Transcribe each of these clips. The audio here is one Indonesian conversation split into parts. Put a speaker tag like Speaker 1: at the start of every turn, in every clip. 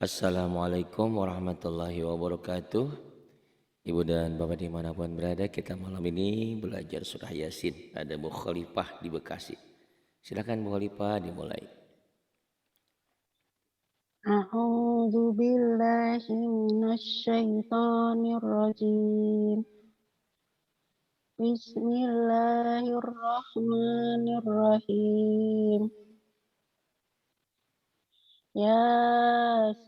Speaker 1: Assalamualaikum warahmatullahi wabarakatuh. Ibu dan bapak dimanapun berada, kita malam ini belajar surah Yasin. Ada Bu Khalifah di Bekasi. Silakan Bu Khalifah dimulai.
Speaker 2: A'udzu billahi minasyaitonir rajim. Bismillahirrahmanirrahim. Yasin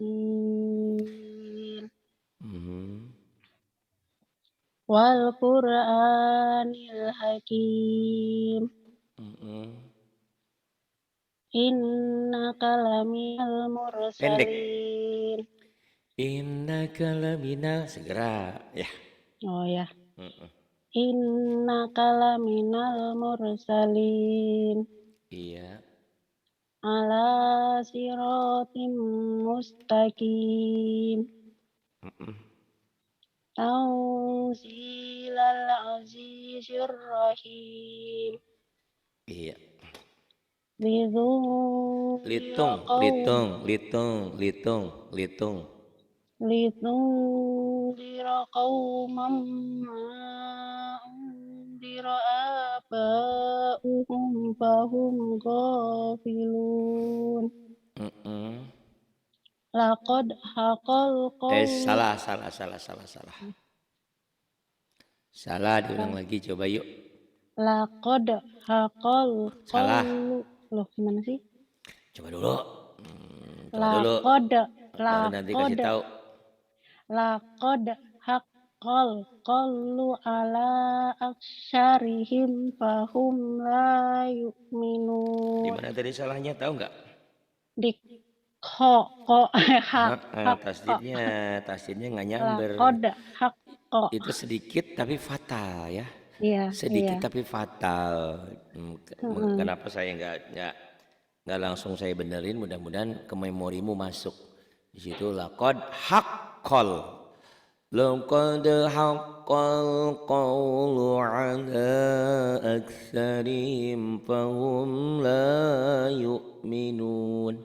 Speaker 2: wal Qur'anil Hakim. Innaka laminal
Speaker 1: Pendek.
Speaker 2: mursalin.
Speaker 1: Innaka laminal, segera ya.
Speaker 2: Oh ya. Innaka laminal mursalin.
Speaker 1: Iya.
Speaker 2: Ala siratim mustaqim. Tanzilal azizir rahim.
Speaker 1: Iya.
Speaker 2: Litung dira qauman ma undira aba'uhum fahum ghafilun. Laqad haqal qaul.
Speaker 1: Salah, diulang lagi coba yuk.
Speaker 2: Laqad haqal qaulu. Loh, gimana sih?
Speaker 1: Coba dulu.
Speaker 2: Laqad
Speaker 1: Baru nanti kasih tahu.
Speaker 2: Laqad haqqal qaulu ala aksyarihim fahum la yu'minun.
Speaker 1: Di mana tadi salahnya, tahu nggak?
Speaker 2: Di
Speaker 1: Tasdidnya nggak nyamber.
Speaker 2: Laqad haqqa.
Speaker 1: Itu sedikit tapi fatal ya.
Speaker 2: Iya,
Speaker 1: sedikit
Speaker 2: iya.
Speaker 1: Tapi fatal. Kenapa saya nggak langsung saya benerin, mudah-mudahan ke memorimu masuk. Di situ laqad haqqal qawlu ala aktsarihim fahum la yu'minun.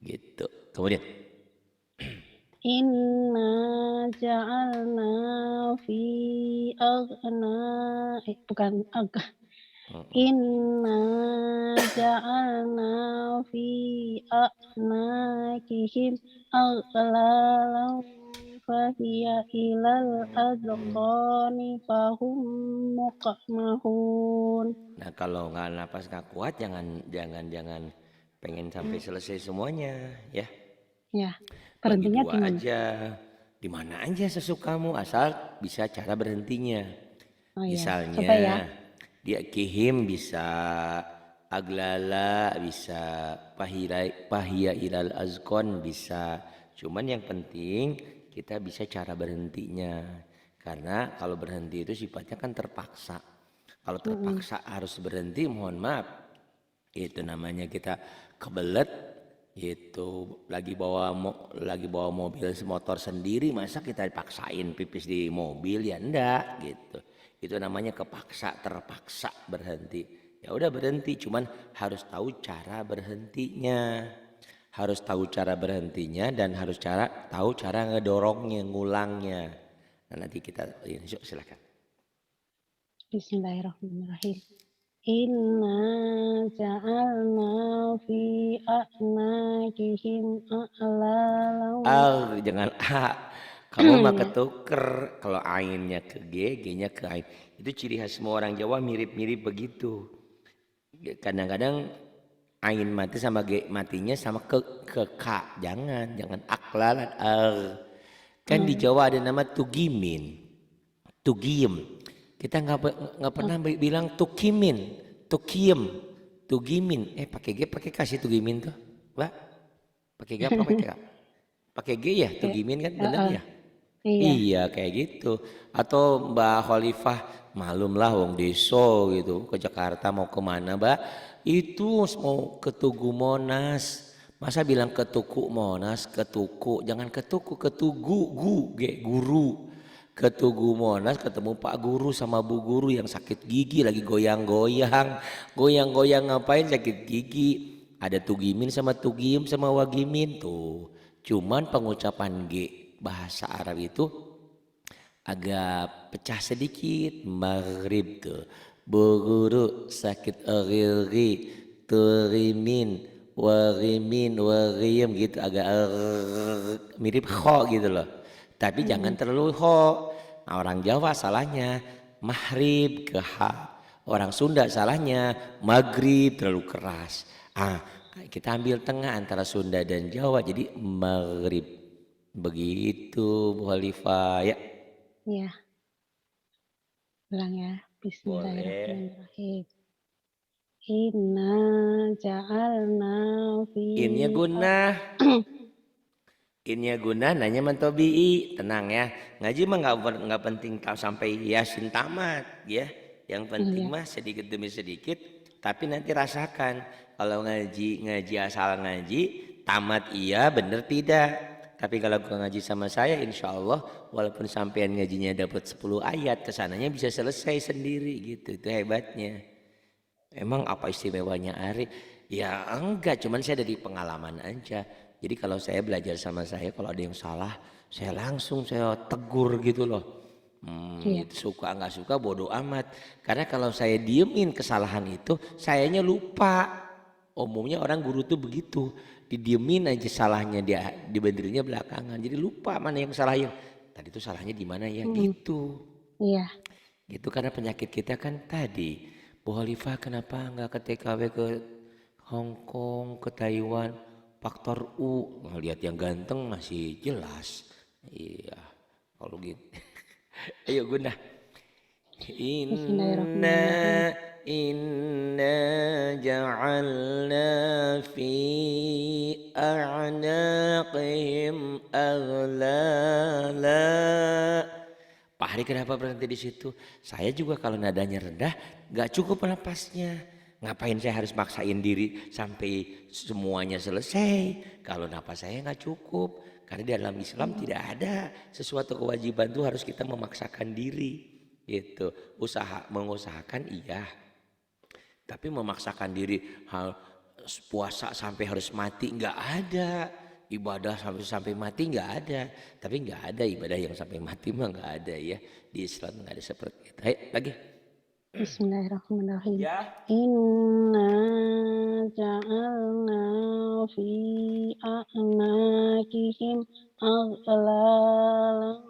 Speaker 1: Gitu. Kemudian
Speaker 2: Inna ja'alna fi Inna ja'alna fi a'naqihim aghlalan fahiya ilal adqani fahum muqmahun.
Speaker 1: Nah, kalau nggak napas nggak kuat, jangan pengen sampai selesai semuanya ya.
Speaker 2: Ya, berhentinya
Speaker 1: Bagi dua
Speaker 2: gimana?
Speaker 1: aja, di mana aja sesukamu, asal bisa cara berhentinya.
Speaker 2: Oh,
Speaker 1: misalnya
Speaker 2: coba ya.
Speaker 1: Dia kihim bisa aglala, bisa pahiya ilal azkon bisa. Cuman yang penting kita bisa cara berhentinya. Karena kalau berhenti itu sifatnya kan terpaksa. Kalau terpaksa harus berhenti, mohon maaf, itu namanya kita kebelet. Itu lagi bawa mobil motor sendiri, masa kita dipaksain pipis di mobil? Ya enggak gitu. Itu namanya kepaksa, terpaksa berhenti. Ya udah berhenti, cuman harus tahu cara berhentinya. Dan harus tahu cara ngedorongnya, ngulangnya. Nah, nanti kita yuk silakan.
Speaker 2: Bismillahirrahmanirrahim. Inna ja'alna fi a'naqihim a'lalan.
Speaker 1: Jangan kamu mah ketuker. Kalau ainnya ke G, G-nya ke ain. Itu ciri khas semua orang Jawa, mirip-mirip begitu. Kadang-kadang ain mati sama G matinya sama ke K. Jangan aklalat Kan di Jawa ada nama tugimin, tugiem. Kita nggak pernah bilang tukimin, tugimin. Pakai G, pakai K sih tugimin tuh, Mbak. Pakai G apa pakai K? Pakai G ya, tugimin kan, benar ya? Iya kayak gitu. Atau Mbak Khalifah, malum lah wong deso gitu, ke Jakarta mau kemana Mbak? Itu mau ke Tugu Monas. Masa bilang ke Tugu Monas, ke Tugu, jangan ke Tugu, ke Tugu, guru. Ke Tugu Monas ketemu Pak Guru sama Bu Guru yang sakit gigi lagi goyang-goyang ngapain sakit gigi? Ada tugimin sama tugim sama wagimin tuh. Cuman pengucapan G bahasa Arab itu agak pecah sedikit. Maghrib tuh. Buguru sakit agilgi turimin warimin wariem gitu agak mirip kho gitu loh. Tapi jangan
Speaker 2: Mm-mm.
Speaker 1: terlalu kho. Nah, orang Jawa salahnya mahrib ke ha. Orang Sunda salahnya maghrib terlalu keras. Ah, kita ambil tengah antara Sunda dan Jawa jadi maghrib. Begitu Bu Khalifah ya.
Speaker 2: Ya, ulang ya.
Speaker 1: Boleh.
Speaker 2: Bismillahirrahmanirrahim. Inna ja'alna fi
Speaker 1: Innya gunah. Innya guna nanya mantobi'i tenang ya ngaji mah nggak penting sampai yasin tamat ya yang penting
Speaker 2: ya.
Speaker 1: mah sedikit demi sedikit tapi nanti rasakan kalau ngaji asal ngaji tamat iya bener tidak tapi kalau gua ngaji sama saya insya Allah walaupun sampean ngajinya dapat 10 ayat kesananya bisa selesai sendiri gitu itu hebatnya. Emang apa istimewanya Ari? Ya enggak, cuman saya dari pengalaman aja. Jadi kalau saya belajar sama saya, kalau ada yang salah, saya langsung saya tegur gitu loh.
Speaker 2: Iya.
Speaker 1: Itu suka nggak suka bodoh amat. Karena kalau saya diemin kesalahan itu, sayanya lupa. Umumnya orang guru tuh begitu, didiemin aja salahnya dia, dibenerinnya belakangan. Jadi lupa mana yang salah yang tadi itu salahnya di mana ya
Speaker 2: Mm-mm.
Speaker 1: gitu.
Speaker 2: Iya.
Speaker 1: Gitu karena penyakit kita kan tadi Bu Khalifah kenapa nggak ke TKW ke Hong Kong ke Taiwan faktor U ngelihat yang ganteng masih jelas iya kalau gitu ayo Guna inna
Speaker 2: Bismillahirrahmanirrahim.
Speaker 1: inna ja'alna fi a'naqihim aghlala. Pak Hari kenapa berhenti di situ? Saya juga kalau nadanya rendah gak cukup napasnya. Ngapain saya harus maksain diri sampai semuanya selesai kalau napas saya gak cukup. Karena di dalam Islam tidak ada sesuatu kewajiban itu harus kita memaksakan diri. Gitu. Mengusahakan iya. Tapi memaksakan diri hal puasa sampai harus mati nggak ada. Ibadah sampai mati nggak ada. Tapi nggak ada ibadah yang sampai mati mah nggak ada ya. Di Islam nggak ada seperti itu. Ayo lagi.
Speaker 2: Bismillahirrahmanirrahim.
Speaker 1: Ya.
Speaker 2: Inna ja'alna fi a'naqihim aghlalan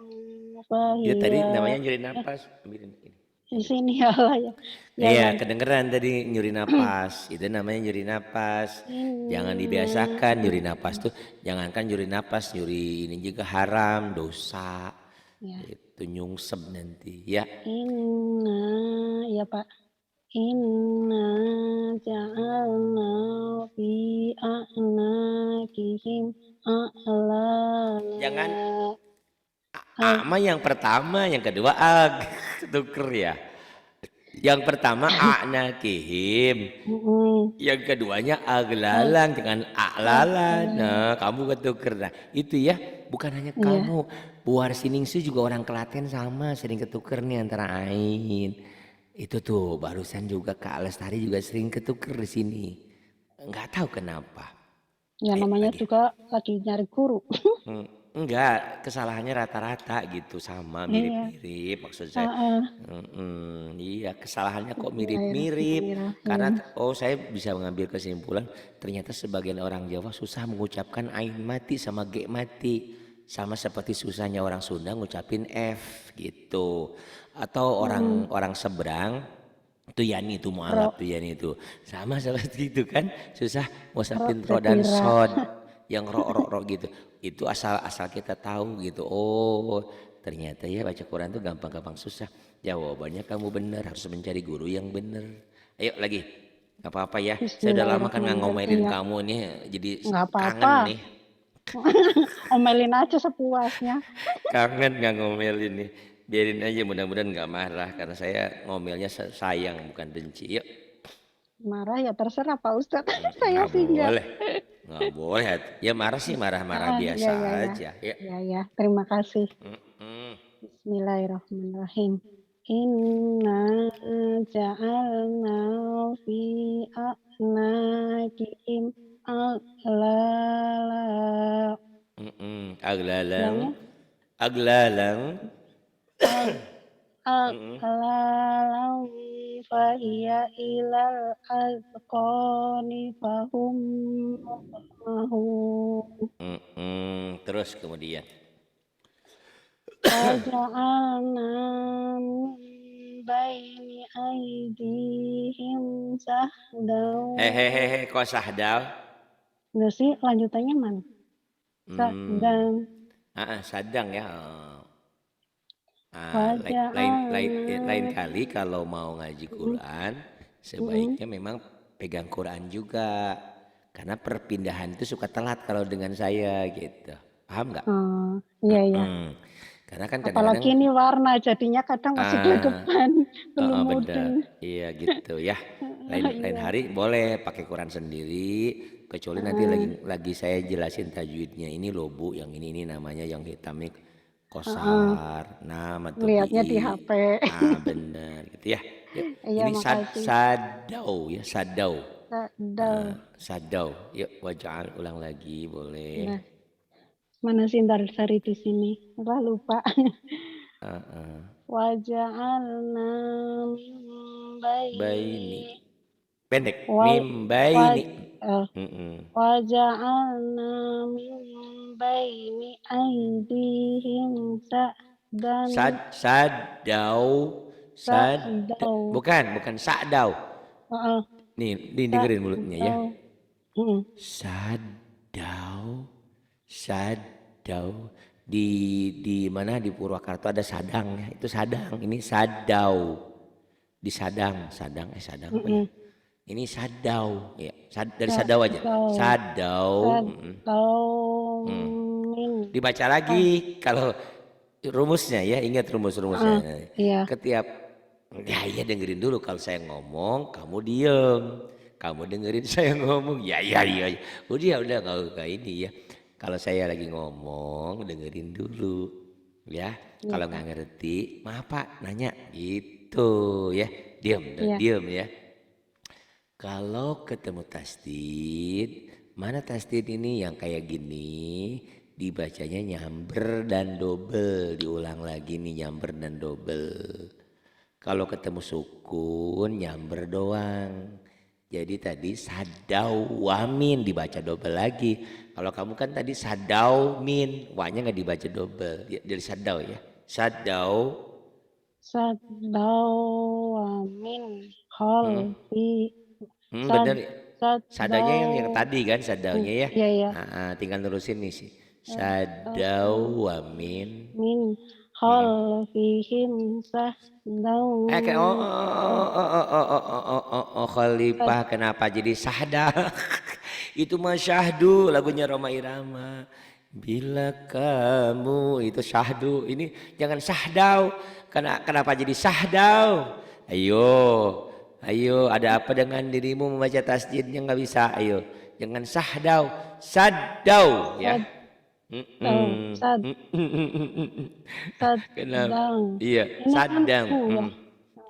Speaker 1: Ya tadi
Speaker 2: fahiya.
Speaker 1: namanya nyuri napas. Ambilin ini.
Speaker 2: Di
Speaker 1: Ambil.
Speaker 2: sini ya Allah ya.
Speaker 1: Iya
Speaker 2: Jangan.
Speaker 1: kedengeran tadi nyuri napas. Itu namanya nyuri napas. Jangan
Speaker 2: Inna
Speaker 1: dibiasakan nyuri napas tuh. Jangankan nyuri napas, nyuri ini juga haram, dosa.
Speaker 2: ya.
Speaker 1: Itu nyungsep nanti ya.
Speaker 2: Inna ya Pak. Inna ja'alna fi a'naqihim
Speaker 1: Jangan
Speaker 2: aghlalan.
Speaker 1: ama yang pertama, yang kedua ag. Tuker ya. Yang pertama a'nakihim. Yang keduanya aglalan dengan a'lalan. Nah, kamu ketuker. Nah, itu ya, bukan hanya
Speaker 2: Iya.
Speaker 1: kamu. Buar Siningsu juga orang Klaten sama sering ketuker nih antara ain. Itu tuh barusan juga Kak Lestari juga sering ketuker di sini. Enggak tahu kenapa.
Speaker 2: Ya
Speaker 1: Ayo
Speaker 2: namanya
Speaker 1: lagi.
Speaker 2: juga lagi nyari guru.
Speaker 1: Enggak, kesalahannya rata-rata gitu sama
Speaker 2: Iya.
Speaker 1: mirip-mirip maksud saya.
Speaker 2: Heeh.
Speaker 1: Iya, kesalahannya kok mirip-mirip. Karena
Speaker 2: Bismillahirrahmanirrahim.
Speaker 1: saya bisa mengambil kesimpulan ternyata sebagian orang Jawa susah mengucapkan ain mati sama g mati. Sama seperti susahnya orang Sunda ngucapin F gitu. Atau orang seberang tuh Yani itu
Speaker 2: Ro,
Speaker 1: mualaf tuh Yani itu sama seperti itu kan susah
Speaker 2: ro
Speaker 1: ngucapin ro
Speaker 2: jadi
Speaker 1: dan
Speaker 2: ra.
Speaker 1: sod yang ro gitu itu asal kita tahu gitu oh ternyata ya baca Quran tuh gampang-gampang susah jawabannya kamu benar harus mencari guru yang benar ayo lagi nggak apa-apa ya saya udah lama kan nggak
Speaker 2: Bismillahirrahmanirrahim.
Speaker 1: ngomelin
Speaker 2: Iya.
Speaker 1: kamu nih jadi
Speaker 2: Nggak apa-apa.
Speaker 1: kangen nih
Speaker 2: Omelin aja sepuasnya.
Speaker 1: kangen nggak ngomelin nih biarin aja mudah-mudahan nggak marah karena saya ngomelnya sayang bukan benci yuk.
Speaker 2: Marah ya terserah Pak Ustadz. Saya
Speaker 1: Nggak
Speaker 2: sih enggak.
Speaker 1: boleh. Nggak boleh. Ya marah sih marah-marah biasa
Speaker 2: Ya, ya, ya.
Speaker 1: aja. Ya.
Speaker 2: Ya, ya. Terima kasih.
Speaker 1: Mm-mm.
Speaker 2: Bismillahirrahmanirrahim. Inna ja'alna fi a'naqihim aghlala.
Speaker 1: Aglalang,
Speaker 2: Lamnya
Speaker 1: aglalang.
Speaker 2: ag aghlalan fahiya ilal azqani fahum muqmahun.
Speaker 1: Terus kemudian.
Speaker 2: Waja'alna min baini aydihim sahdan.
Speaker 1: Hehehe, kok sahdal?
Speaker 2: Enggak sih, lanjutannya mana?
Speaker 1: Hmm,
Speaker 2: Sahdan.
Speaker 1: sadang ya. Lain
Speaker 2: Waja'alna.
Speaker 1: kali kalau mau ngaji
Speaker 2: Mm,
Speaker 1: Quran,
Speaker 2: mm,
Speaker 1: sebaiknya memang pegang Quran juga. Karena perpindahan itu suka telat kalau dengan saya gitu. Paham nggak?
Speaker 2: oh, iya ya.
Speaker 1: Karena kan kadang-kadang
Speaker 2: Apalagi ini warna, jadinya kadang masih di
Speaker 1: ah
Speaker 2: depan, belum
Speaker 1: bener,
Speaker 2: mudeng.
Speaker 1: iya gitu ya. Lain
Speaker 2: Iya.
Speaker 1: hari boleh pakai Quran sendiri, kecuali nanti
Speaker 2: Heeh,
Speaker 1: lagi saya jelasin tajwidnya. Ini loh Bu, yang ini namanya yang hitam nih
Speaker 2: heeh.
Speaker 1: kosar, nama
Speaker 2: Lihatnya di
Speaker 1: tobi'i.
Speaker 2: HP.
Speaker 1: Bener gitu ya. Yuk,
Speaker 2: Iya,
Speaker 1: ini
Speaker 2: makasih.
Speaker 1: sadau ya, sadau.
Speaker 2: Sahdan.
Speaker 1: Sadau. Yuk wajah ulang lagi boleh.
Speaker 2: Nah, mana sih ntar cari di sini? Wah, lupa.
Speaker 1: Heeh.
Speaker 2: Waja'alna min
Speaker 1: Baini.
Speaker 2: baini
Speaker 1: Pendek.
Speaker 2: waj
Speaker 1: Mim baini.
Speaker 2: waj eh,
Speaker 1: Mm-mm.
Speaker 2: waja'alna min baini aydihim sa'dan
Speaker 1: Sadau,
Speaker 2: sa'daw.
Speaker 1: bukan sadau.
Speaker 2: Heeh,
Speaker 1: Nih dengerin mulutnya ya.
Speaker 2: sa'daw. Heeh.
Speaker 1: Sadau, sadau. Di mana di Purwakarta ada sadang ya. Itu sadang. Ini sadau. Di sadang apa ya?
Speaker 2: Heeh.
Speaker 1: Ini sadau ya. Dari sadau aja.
Speaker 2: Sa'daw.
Speaker 1: Sadau.
Speaker 2: Sa'daw
Speaker 1: Mm.
Speaker 2: min
Speaker 1: Dibaca
Speaker 2: ah,
Speaker 1: lagi kalau rumusnya ya, ingat rumusnya.
Speaker 2: heeh, iya.
Speaker 1: Ketiap ya iya dengerin dulu kalau saya ngomong, kamu diem. Kamu dengerin saya ngomong, ya. Udah nggak usah ini ya. Kalau saya lagi ngomong, dengerin dulu ya.
Speaker 2: Iya,
Speaker 1: Kalau
Speaker 2: Pak.
Speaker 1: nggak ngerti, maaf Pak, nanya gitu ya.
Speaker 2: Iya.
Speaker 1: Diem ya. Kalau ketemu tasdid, mana tasdid ini yang kayak gini, dibacanya nyamber dan double, diulang lagi nih nyamber dan double. Kalau ketemu sukun nyamber doang. Jadi tadi sadau wamin dibaca double lagi. Kalau kamu kan tadi sadau min, wanya nggak dibaca double, dari sadau ya. Sadau,
Speaker 2: Sa'daw min
Speaker 1: mm,
Speaker 2: khalfi sad
Speaker 1: bener. Sadaunya
Speaker 2: Sa'daw
Speaker 1: yang tadi kan sadaunya ya.
Speaker 2: iya ya.
Speaker 1: Tinggal nerusin nih sih.
Speaker 2: Sa'daw
Speaker 1: Sadau wamin.
Speaker 2: min khalfihim sa'daw
Speaker 1: Kayak
Speaker 2: sad
Speaker 1: Khalifah kenapa jadi Sahda? Itu mah Syahdu lagunya Roma Irama. Bila kamu itu Syahdu, ini jangan Sahdau. Kenapa jadi Sahdau? Ayo, ada apa dengan dirimu membaca tasjidnya nggak bisa? Ayo, jangan Sahdau, Saddau ya.
Speaker 2: Sa'daw sad
Speaker 1: Kenapa?
Speaker 2: Sa'daw.
Speaker 1: Iya,
Speaker 2: Ini kan
Speaker 1: sadang.
Speaker 2: ya.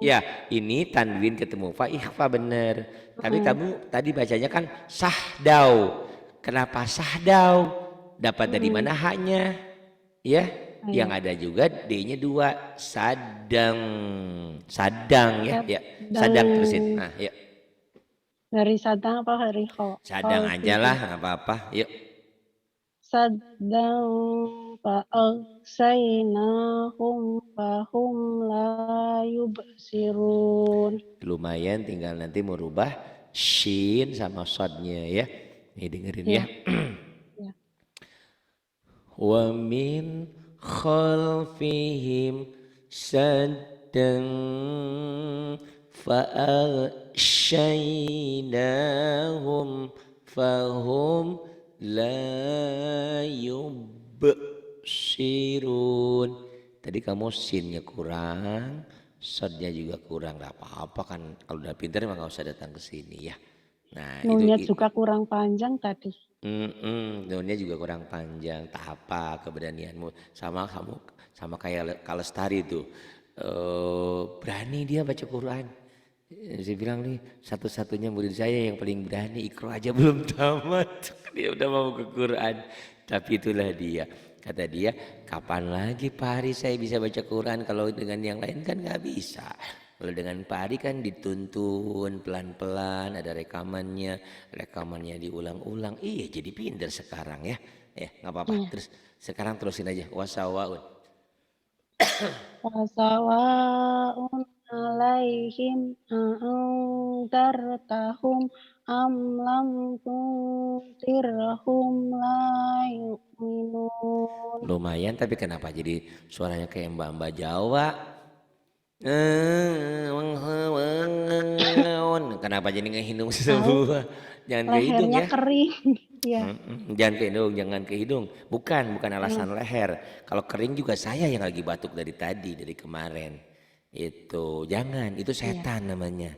Speaker 1: Ya, ini tanwin ketemu fa ikhfa bener. Tapi
Speaker 2: Heeh,
Speaker 1: kamu tadi bacanya kan sahdau. Kenapa sahdau? Dapat dari
Speaker 2: heeh.
Speaker 1: mana haknya? Ya, yang
Speaker 2: Iya.
Speaker 1: ada juga D-nya dua, sadang. Sadang ya, ya.
Speaker 2: Sadang
Speaker 1: Sadang terusin. Nah, yuk.
Speaker 2: dari sadang apa dari
Speaker 1: Sadang aja
Speaker 2: khalfihim?
Speaker 1: lah, nggak apa-apa. Yuk.
Speaker 2: Saddan fa'agsaynahum fahum la yubsirun.
Speaker 1: Lumayan tinggal nanti merubah shin sama sodnya ya. Nih dengerin ya.
Speaker 2: Ya, ya.
Speaker 1: Wa min khalfihim saddan fa'aghshaynahum fahum la yubsirun. Tadi kamu sinnya kurang, sodnya juga kurang, nggak apa-apa kan. Kalau udah pintar emang nggak usah datang ke sini ya. Nah
Speaker 2: Nunya juga kurang panjang tadi.
Speaker 1: Daunnya juga kurang panjang. Tak apa keberanianmu sama kamu sama kayak Kalestari itu berani dia baca Quran Saya bilang nih satu-satunya murid saya yang paling berani Iqra aja belum tamat. Dia udah mau ke Quran. Tapi itulah dia. Kata dia, kapan lagi Pak Hari saya bisa baca Quran kalau dengan yang lain kan nggak bisa. Kalau dengan Pak Hari kan dituntun pelan-pelan, ada rekamannya, rekamannya diulang-ulang. Iya jadi pinter sekarang ya. Nggak apa-apa.
Speaker 2: Iya.
Speaker 1: Terus sekarang terusin aja. Wasawaun.
Speaker 2: Wasawa'un alaihim a'andartahum am lam tunzirhum la yu'minun.
Speaker 1: Lumayan tapi kenapa jadi suaranya kayak mbak-mbak Jawa? Kenapa jadi ngehidung
Speaker 2: Tahu
Speaker 1: semua? Jangan ke hidung
Speaker 2: lehernya
Speaker 1: ya.
Speaker 2: kering. Ya.
Speaker 1: Jangan ke hidung, jangan ke hidung. Bukan
Speaker 2: Hmm.
Speaker 1: alasan leher. Kalau kering juga saya yang lagi batuk dari tadi, dari kemarin. Itu jangan, itu
Speaker 2: Iya.
Speaker 1: setan namanya.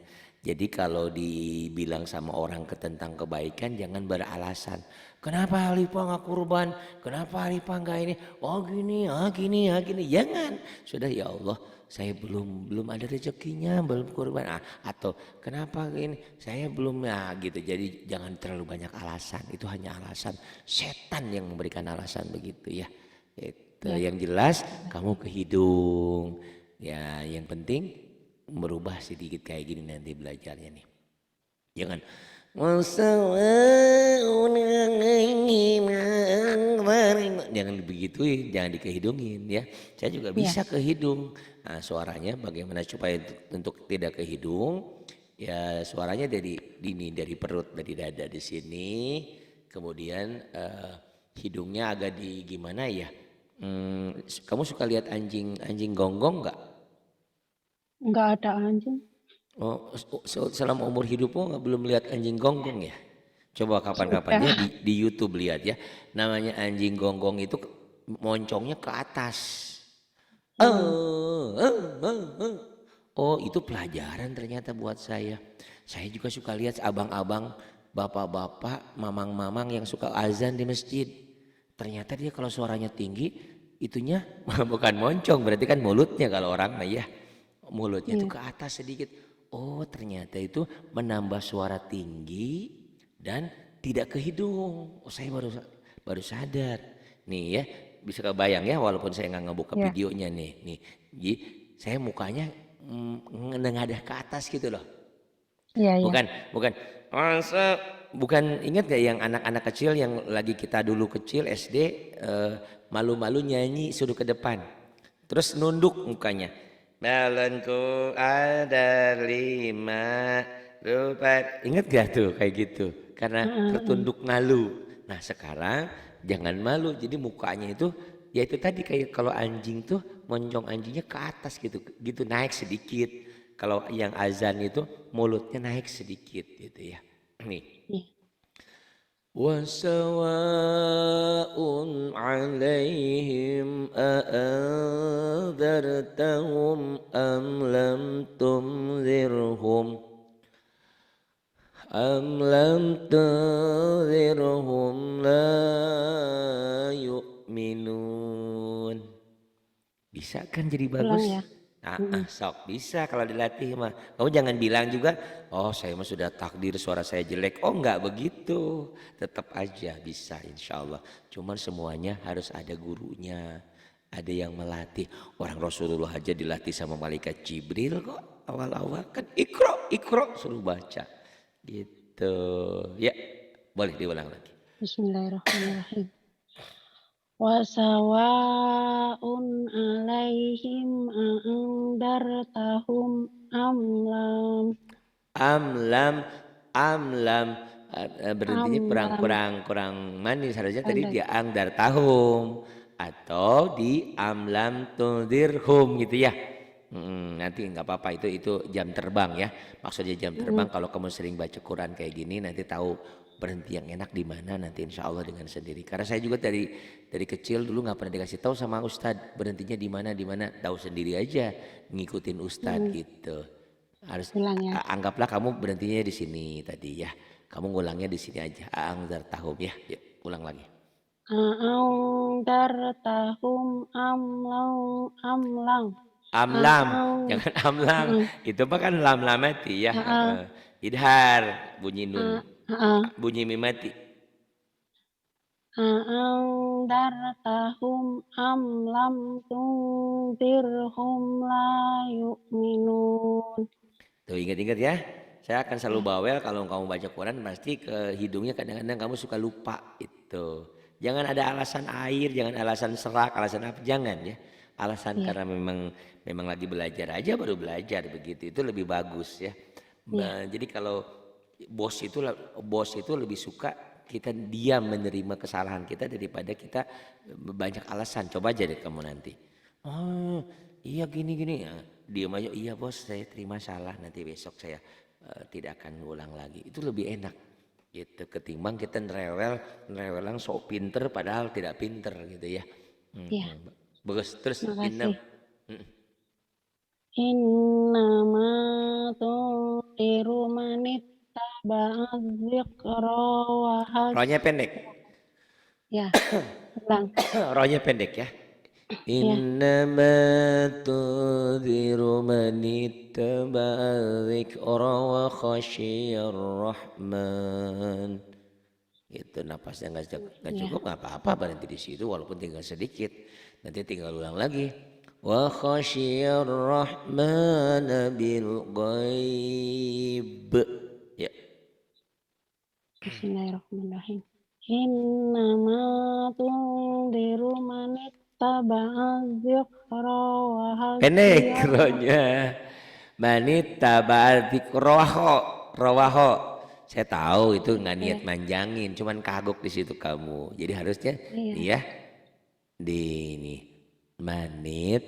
Speaker 1: Jadi kalau dibilang sama orang tentang kebaikan jangan beralasan. Kenapa Alipa nggak kurban? Kenapa Alipa nggak ini? Oh gini, gini, gini. Jangan. Sudah ya Allah, saya belum ada rezekinya, belum kurban. Atau kenapa ini? Saya belum ya gitu. Jadi jangan terlalu banyak alasan. Itu hanya alasan setan yang memberikan alasan begitu ya. Itu
Speaker 2: Ya.
Speaker 1: yang jelas kamu ke hidung. Ya, yang penting merubah sedikit kayak gini nanti belajarnya nih. Jangan jangan begituin, jangan dikehidungin ya. Saya juga
Speaker 2: Iya.
Speaker 1: bisa ke hidung. Nah, suaranya bagaimana supaya untuk tidak ke hidung? Ya, suaranya dari perut, dari dada di sini. Kemudian hidungnya agak di gimana ya? Kamu suka lihat anjing gonggong nggak?
Speaker 2: Nggak ada anjing.
Speaker 1: Oh, selama umur hidupmu nggak belum lihat anjing gonggong ya? Coba kapan-kapan ya
Speaker 2: Sudah.
Speaker 1: di YouTube lihat ya. Namanya anjing gonggong itu moncongnya ke atas.
Speaker 2: Hmm.
Speaker 1: Oh, itu pelajaran ternyata buat saya. Saya juga suka lihat abang-abang, bapak-bapak, mamang-mamang yang suka azan di masjid. Ternyata dia kalau suaranya tinggi, itunya bukan moncong, berarti kan mulutnya kalau orang mah ya. Mulutnya tuh
Speaker 2: Iya.
Speaker 1: ke atas sedikit. Oh, ternyata itu menambah suara tinggi dan tidak ke hidung. Oh, saya baru sadar. Nih ya, bisa kebayang ya walaupun saya nggak ngebuka
Speaker 2: Iya.
Speaker 1: videonya nih. Jadi saya mukanya nengadah ke atas gitu loh.
Speaker 2: Iya. Iya.
Speaker 1: Bukan, bukan. Masa bukan ingat gak yang anak-anak kecil yang lagi kita dulu kecil SD malu-malu nyanyi suruh ke depan. Terus nunduk mukanya. Balonku ada 5 rupiah. Ingat gak tuh kayak gitu? Karena
Speaker 2: Heeh.
Speaker 1: tertunduk malu. Nah sekarang jangan malu. Jadi mukanya itu ya itu tadi kayak kalau anjing tuh moncong anjingnya ke atas gitu, gitu naik sedikit. Kalau yang azan itu mulutnya naik sedikit gitu ya. Nih.
Speaker 2: Iya.
Speaker 1: وسواء عليهم أأنذرتهم أم لم تنذرهم لا يؤمنون. Bisa kan jadi
Speaker 2: Ulang
Speaker 1: bagus?
Speaker 2: ya. Mm-mm.
Speaker 1: Sok bisa kalau dilatih mah. Kamu jangan bilang juga, oh saya mah sudah takdir suara saya jelek. Oh enggak begitu. Tetap aja bisa insya Allah. Cuman semuanya harus ada gurunya. Ada yang melatih. Orang Rasulullah aja dilatih sama malaikat Jibril kok. Awal-awal kan ikro, ikro suruh baca. Gitu. Ya boleh diulang lagi.
Speaker 2: Bismillahirrahmanirrahim. Wasawa'un alaihim a'andartahum am lam
Speaker 1: Amlam, amlam. Berhentinya
Speaker 2: am
Speaker 1: kurang
Speaker 2: lam
Speaker 1: kurang kurang manis harusnya tadi
Speaker 2: tanda.
Speaker 1: di angdar tahum atau di amlam tundirhum gitu ya. Nanti nggak apa-apa itu jam terbang ya. Maksudnya jam terbang
Speaker 2: Mm-mm.
Speaker 1: kalau kamu sering baca Quran kayak gini nanti tahu berhenti yang enak di mana nanti insya Allah dengan sendiri. Karena saya juga dari kecil dulu nggak pernah dikasih tahu sama Ustadz berhentinya di mana tahu sendiri aja ngikutin Ustadz
Speaker 2: Mm-mm.
Speaker 1: gitu. Harus
Speaker 2: Ulang ya.
Speaker 1: anggaplah kamu berhentinya di sini tadi ya. Kamu ngulangnya di sini aja. Angzar tahum ya. Yuk, ulang lagi.
Speaker 2: A'andartahum am lam am lang.
Speaker 1: Amlam,
Speaker 2: A'au.
Speaker 1: jangan amlam.
Speaker 2: Heeh.
Speaker 1: Itu mah kan lam lamati ya.
Speaker 2: Heeh.
Speaker 1: Idhar bunyi nun,
Speaker 2: Heeh.
Speaker 1: bunyi mimati.
Speaker 2: A'andartahum am lam tunzirhum la yu'minun.
Speaker 1: Tuh ingat-ingat ya. Saya akan selalu
Speaker 2: Ya,
Speaker 1: bawel kalau kamu baca Quran pasti ke hidungnya kadang-kadang kamu suka lupa itu. Jangan ada alasan air, jangan alasan serak, alasan apa, jangan ya. Alasan
Speaker 2: ya,
Speaker 1: karena memang lagi belajar aja baru belajar begitu. Itu lebih bagus ya.
Speaker 2: ya,
Speaker 1: Jadi kalau bos itu lebih suka kita diam menerima kesalahan kita daripada kita banyak alasan. Coba aja deh kamu nanti. Oh iya gini-gini ya. Diam aja, iya bos saya terima salah, nanti besok saya tidak akan ulang lagi. Itu lebih enak gitu ketimbang kita nerewelang sok pinter padahal tidak pinter gitu ya.
Speaker 2: ya.
Speaker 1: Bagus terus
Speaker 2: Makasih.
Speaker 1: mm,
Speaker 2: Innama tunziru manittaba'a dzikra wa
Speaker 1: rohnya pendek.
Speaker 2: ya, ulang.
Speaker 1: Rohnya pendek ya.
Speaker 2: Ya,
Speaker 1: Innama tudhiru man ittaba'a dzikra wa khasyiyar rahman. Itu napasnya nggak
Speaker 2: ya.
Speaker 1: cukup nggak apa-apa, berhenti di situ walaupun tinggal sedikit. Nanti tinggal ulang lagi. Wa khasyiyar rahman bil ghaib. Ya.
Speaker 2: Bismillahirrahmanirrahim. Innama tunziru manittaba'a dzikra wa
Speaker 1: Pendek
Speaker 2: hasiyar.
Speaker 1: rohnya. Manit tabatik rawaho. Saya tahu itu nggak niat
Speaker 2: Ya,
Speaker 1: manjangin, cuman kagok di situ kamu. Jadi harusnya nih
Speaker 2: iya.
Speaker 1: ya, di ini manit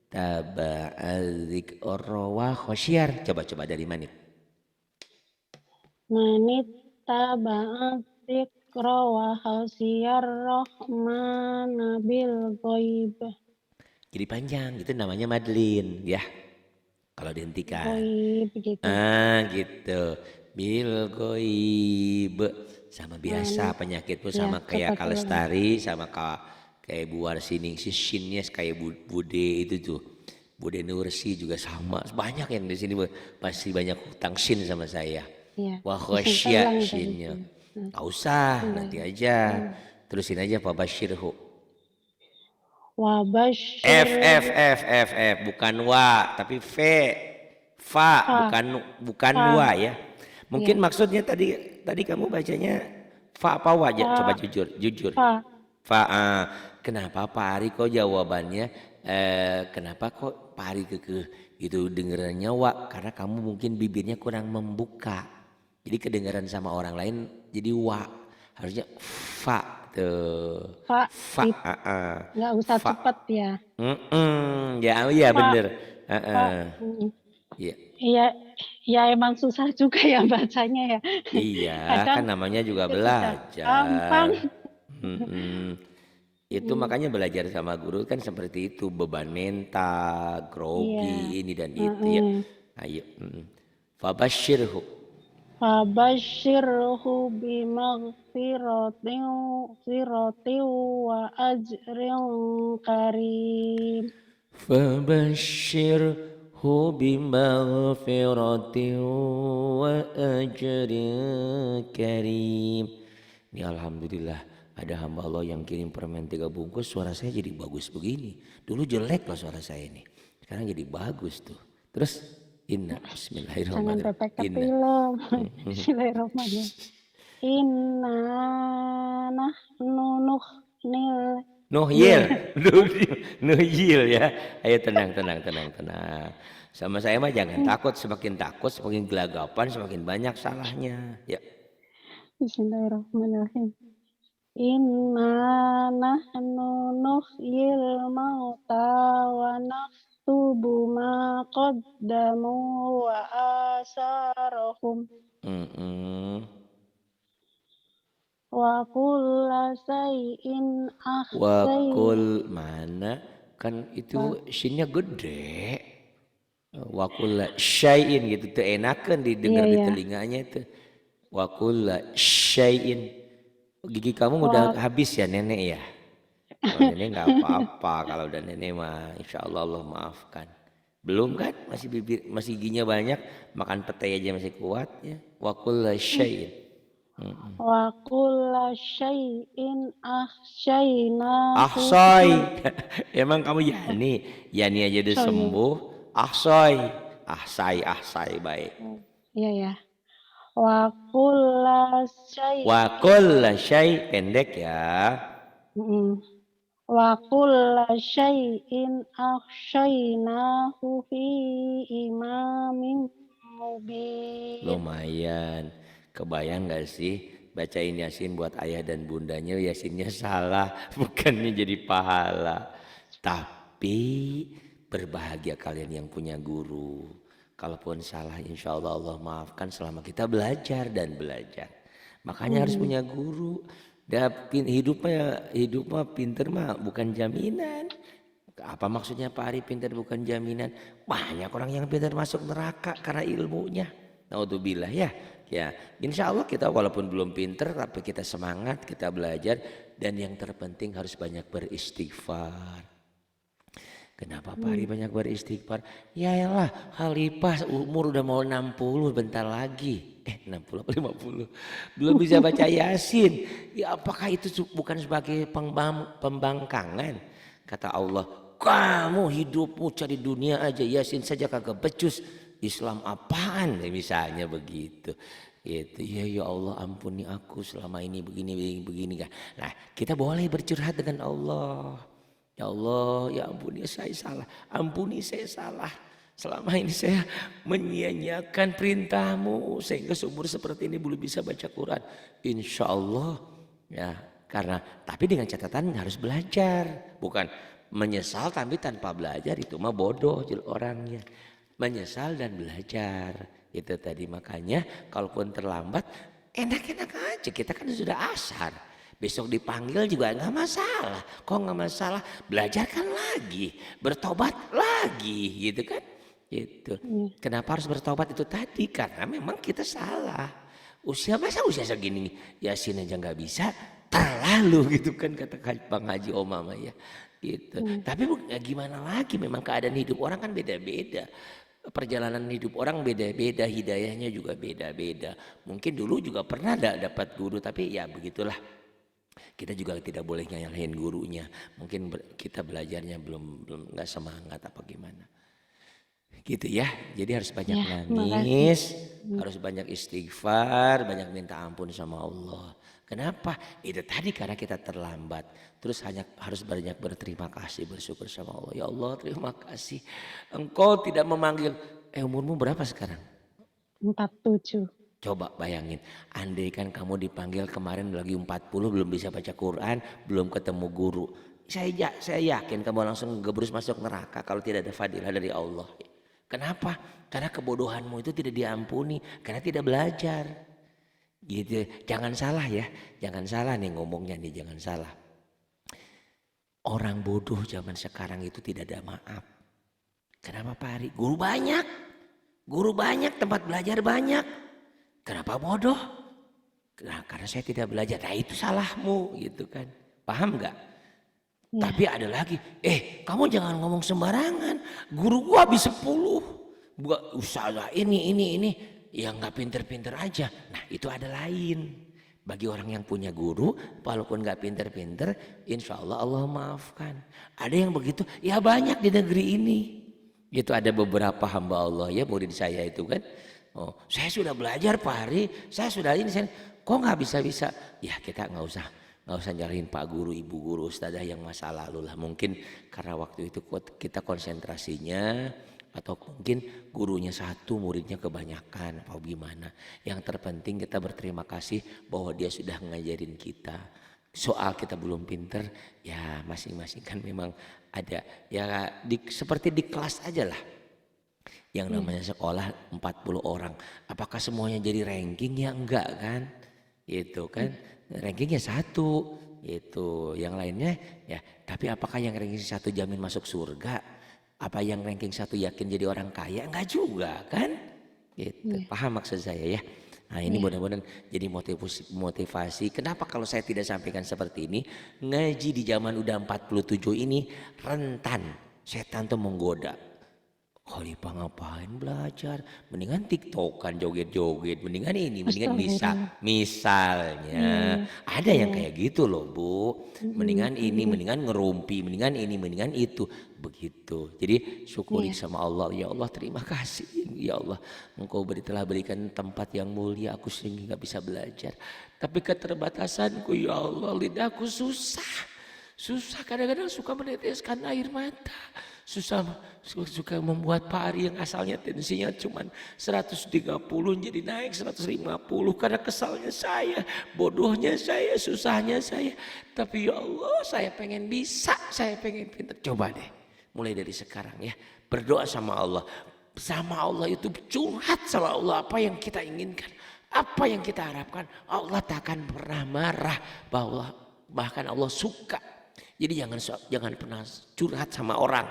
Speaker 1: tabatik rawaho syiar. Coba dari manit.
Speaker 2: Manittaba'a dzikra wa hasiyar rahmana bil ghaib.
Speaker 1: Jadi panjang, itu namanya Madeline ya. Kalau dihentikan.
Speaker 2: Ghaib gitu.
Speaker 1: Gitu. Bil goib sama biasa
Speaker 2: Manit.
Speaker 1: penyakitmu
Speaker 2: Ya,
Speaker 1: sama
Speaker 2: coba
Speaker 1: kayak
Speaker 2: diulang.
Speaker 1: Kalestari sama kayak Buar Sining si Shinnya kayak Bude itu tuh. Bude Nursi juga sama. Banyak yang di sini pasti banyak hutang Shin sama saya.
Speaker 2: Ya.
Speaker 1: Wah
Speaker 2: Saya
Speaker 1: khosya
Speaker 2: ulang tadi.
Speaker 1: Shinnya.
Speaker 2: Nah,
Speaker 1: Gak usah nanti aja.
Speaker 2: Bismillahirrahmanirrahim.
Speaker 1: Terusin aja Pak Bashirhu.
Speaker 2: Wa
Speaker 1: F F
Speaker 2: basyirhu
Speaker 1: F F F bukan wa tapi V. Fa
Speaker 2: fa
Speaker 1: bukan
Speaker 2: fa
Speaker 1: wa ya.
Speaker 2: ya
Speaker 1: Mungkin maksudnya tadi kamu bacanya fa apa wa aja coba
Speaker 2: fa
Speaker 1: jujur.
Speaker 2: fa
Speaker 1: Fa kenapa Pak Ari kok jawabannya kenapa kok Pak Ari kekeh itu dengerannya wa karena kamu mungkin bibirnya kurang membuka. Jadi kedengaran sama orang lain jadi wa. Harusnya fa tuh.
Speaker 2: fa
Speaker 1: Fa
Speaker 2: nggak usah
Speaker 1: fa.
Speaker 2: cepet ya.
Speaker 1: Ya iya
Speaker 2: Fa
Speaker 1: bener.
Speaker 2: fa
Speaker 1: Iya.
Speaker 2: iya ya emang susah juga ya bacanya ya.
Speaker 1: Iya,
Speaker 2: Kadang
Speaker 1: kan namanya juga
Speaker 2: ketika
Speaker 1: belajar.
Speaker 2: gampang.
Speaker 1: Mm-mm. Itu makanya belajar sama guru kan seperti itu, beban mental,
Speaker 2: Iya.
Speaker 1: grogi, ini dan itu ya.
Speaker 2: Heeh.
Speaker 1: Ayo. Fabashirhu.
Speaker 2: Fabasyirhu bimaghfiratin firatin wa ajrin karim.
Speaker 1: Fabashirhu bimaghfiratin wa ajrin karim. Ini alhamdulillah ada hamba Allah yang kirim permen 3 bungkus, suara saya jadi bagus begini. Dulu jelek loh suara saya ini. Sekarang jadi bagus tuh. Terus inna
Speaker 2: Jangan
Speaker 1: bismillahirrahmanirrahim.
Speaker 2: pepek ke
Speaker 1: Inna.
Speaker 2: film. Bismillahirrahmanirrahim. Inna nahnu nuhnil.
Speaker 1: Nuhyil. Nuhyil ya. Ayo tenang. Sama saya mah jangan takut, semakin gelagapan semakin banyak salahnya. Ya.
Speaker 2: Bismillahirrahmanirrahim. Inna nahnu nuhyil mauta wa naktubu ma qaddamu wa asarahum
Speaker 1: Mm-mm.
Speaker 2: wa kulla say'in
Speaker 1: Wakul mana kan itu shinnya gede. Wakul syai'in gitu tuh enakan didengar di
Speaker 2: iya
Speaker 1: telinganya itu. Wakul syai'in. Gigi kamu udah
Speaker 2: wa
Speaker 1: habis ya nenek ya? Kalau nenek nggak apa-apa, kalau udah nenek mah insya Allah Allah maafkan. Belum kan, masih bibir, masih giginya banyak, makan petai aja masih kuat ya. Wa kullu syai'in.
Speaker 2: Wa kulla syai'in ahsyainahu fi.
Speaker 1: Ahsoy, emang kamu Yani, Yani aja udah
Speaker 2: So ya.
Speaker 1: sembuh. Ahsoy, ahsai baik.
Speaker 2: Iya ya. Wa kulla
Speaker 1: Wa
Speaker 2: syai'in.
Speaker 1: kullu syai' pendek ya.
Speaker 2: Mm-mm. Wa kulla syai'in ahsyainahu fi imamin mubin.
Speaker 1: Lumayan. Kebayang gak sih bacain Yasin buat ayah dan bundanya, Yasinnya salah, bukannya jadi pahala. Tapi berbahagia kalian yang punya guru. Kalaupun salah insya Allah Allah maafkan selama kita belajar dan belajar. Makanya harus punya guru. Hidup mah pinter mah bukan jaminan. Apa maksudnya Pak Ari pintar bukan jaminan? Banyak orang yang pintar masuk neraka karena ilmunya. Naudzubillah ya. Ya, insya Allah kita walaupun belum pintar tapi kita semangat, kita belajar dan yang terpenting harus banyak beristighfar. Kenapa Pak Ari banyak beristighfar? Ya elah, Khalifah umur udah mau 60 bentar lagi. 60 apa 50? Belum bisa baca Yasin. Ya apakah itu bukan sebagai pembangkangan? Kata Allah, kamu hidupmu cari dunia aja, Yasin saja kagak becus. Islam apaan? Misalnya begitu. Gitu. Ya Allah ampuni aku selama ini begini kan. Nah, kita boleh bercurhat dengan Allah. Ya Allah, ya ampuni saya salah. Ampuni saya salah. Selama ini saya menyia-nyiakan perintahmu sehingga seumur seperti ini belum bisa baca Quran. Insya Allah ya, karena tapi dengan catatan harus belajar, bukan menyesal tapi tanpa belajar itu mah bodoh orangnya. Menyesal dan belajar itu tadi, makanya kalaupun terlambat enak-enak aja, kita kan sudah asar. Besok dipanggil juga nggak masalah. Kok nggak masalah? Belajarkan lagi, bertobat lagi, gitu kan? Gitu. Kenapa harus bertobat itu tadi? Karena memang kita salah. Masa usia segini Yasin aja nggak bisa, terlalu gitu kan kata Bang Haji Omama ya. Gitu. Tapi ya gimana lagi? Memang keadaan hidup orang kan beda-beda. Perjalanan hidup orang beda-beda, hidayahnya juga beda-beda. Mungkin dulu juga pernah dapat guru, tapi ya begitulah. Kita juga tidak boleh nyalahin gurunya. Mungkin kita belajarnya belum nggak semangat apa gimana. Gitu ya. Jadi harus banyak nangis, harus banyak istighfar, banyak minta ampun sama Allah. Kenapa? Itu tadi karena kita terlambat. Terus harus banyak berterima kasih, bersyukur sama Allah. Ya Allah, terima kasih. Engkau tidak memanggil. Umurmu berapa sekarang?
Speaker 2: 47.
Speaker 1: Coba bayangin, andai kan kamu dipanggil kemarin lagi 40 belum bisa baca Quran, belum ketemu guru. Saya yakin kamu langsung gebrus masuk neraka kalau tidak ada fadilah dari Allah. Kenapa? Karena kebodohanmu itu tidak diampuni, karena tidak belajar. Gitu. Jangan salah ya, jangan salah nih ngomongnya nih, jangan salah. Orang bodoh zaman sekarang itu tidak ada maaf. Kenapa Pak Ari? Guru banyak, tempat belajar banyak. Kenapa bodoh? Nah, karena saya tidak belajar. Nah itu salahmu gitu kan. Paham gak? Ya. Tapi ada lagi. Kamu jangan ngomong sembarangan. Guru gua habis 10. Usaha ini. Yang gak pinter-pinter aja. Nah itu ada lain. Bagi orang yang punya guru, walaupun gak pinter-pinter, insya Allah Allah maafkan. Ada yang begitu, ya banyak di negeri ini. Gitu ada beberapa hamba Allah ya, murid saya itu kan. Oh, saya sudah belajar Pak Hari, saya sudah ini, kok nggak bisa? Ya kita nggak usah nyalahin Pak Guru, Ibu Guru, Ustadzah yang masa lalu lah. Mungkin karena waktu itu kita konsentrasinya, atau mungkin gurunya satu, muridnya kebanyakan, atau gimana. Yang terpenting kita berterima kasih bahwa dia sudah ngajarin kita. Soal kita belum pinter, ya masing-masing kan memang ada. Ya seperti di kelas aja lah. Yang namanya sekolah 40 orang. Apakah semuanya jadi ranking? Ya enggak kan. Gitu kan. Rankingnya 1. Itu. Yang lainnya ya. Tapi apakah yang ranking 1 jamin masuk surga? Apa yang ranking 1 yakin jadi orang kaya? Enggak juga kan. Gitu. Paham maksud saya ya. Nah ini
Speaker 2: Iya.
Speaker 1: mudah-mudahan jadi motivasi. Kenapa kalau saya tidak sampaikan seperti ini? Ngaji di zaman udah 47 ini rentan setan tuh menggoda. Khalifah ngapain belajar? Mendingan tiktokan joget-joget. Mendingan ini, mendingan
Speaker 2: Astagfirullah.
Speaker 1: misalnya.
Speaker 2: Iya, iya.
Speaker 1: Ada
Speaker 2: Iya.
Speaker 1: yang kayak gitu loh Bu.
Speaker 2: Mm-mm,
Speaker 1: Mendingan ini,
Speaker 2: mm-mm.
Speaker 1: mendingan ngerumpi. Mendingan ini, mendingan itu. Begitu. Jadi syukuri
Speaker 2: Iya.
Speaker 1: sama Allah. Ya Allah terima kasih. Ya Allah Engkau telah berikan tempat yang mulia. Aku sehingga bisa belajar. Tapi keterbatasanku ya Allah lidahku susah. Susah kadang-kadang suka meneteskan air mata. Susah suka membuat Pak Ari yang asalnya tensinya cuma 130 jadi naik 150 karena kesalnya saya, bodohnya saya, susahnya saya. Tapi ya Allah saya pengen bisa, saya pengen pintar. Coba deh mulai dari sekarang ya berdoa sama Allah. Sama Allah itu curhat sama Allah apa yang kita inginkan. Apa yang kita harapkan Allah tak akan pernah marah bahwa bahkan Allah suka. Jadi jangan pernah curhat sama orang.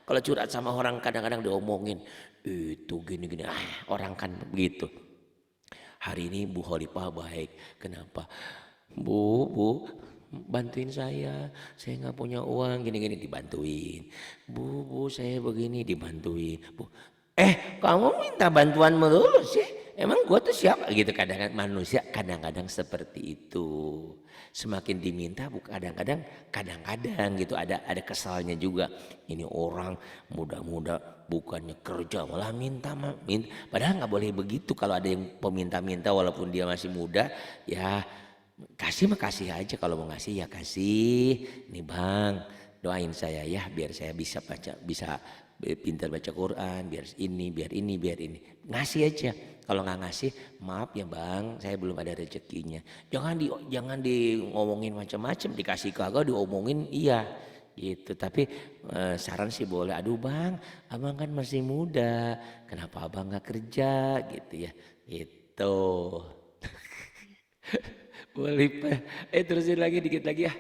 Speaker 1: Kalau curhat sama orang kadang-kadang diomongin itu gini-gini, orang kan begitu. Hari ini Bu Khalifah baik, kenapa? Bu, bantuin saya nggak punya uang gini-gini dibantuin. Bu, saya begini dibantuin. Bu, kamu minta bantuan melulu sih? Emang gua tuh siapa gitu kadang-kadang manusia kadang-kadang seperti itu. Semakin diminta kadang-kadang gitu ada kesalnya juga. Ini orang muda-muda bukannya kerja malah minta. Padahal nggak boleh begitu kalau ada yang peminta-minta walaupun dia masih muda ya kasih mah kasih aja kalau mau ngasih ya kasih. Nih Bang doain saya ya biar saya bisa pintar baca Quran biar ini ngasih aja. Kalau nggak ngasih maaf ya Bang saya belum ada rezekinya. Jangan di ngomongin macam-macam dikasih kagak diomongin iya gitu. Tapi saran sih boleh. Aduh Bang abang kan masih muda kenapa abang nggak kerja gitu ya gitu. Boleh Pak. Terusin lagi dikit lagi ya.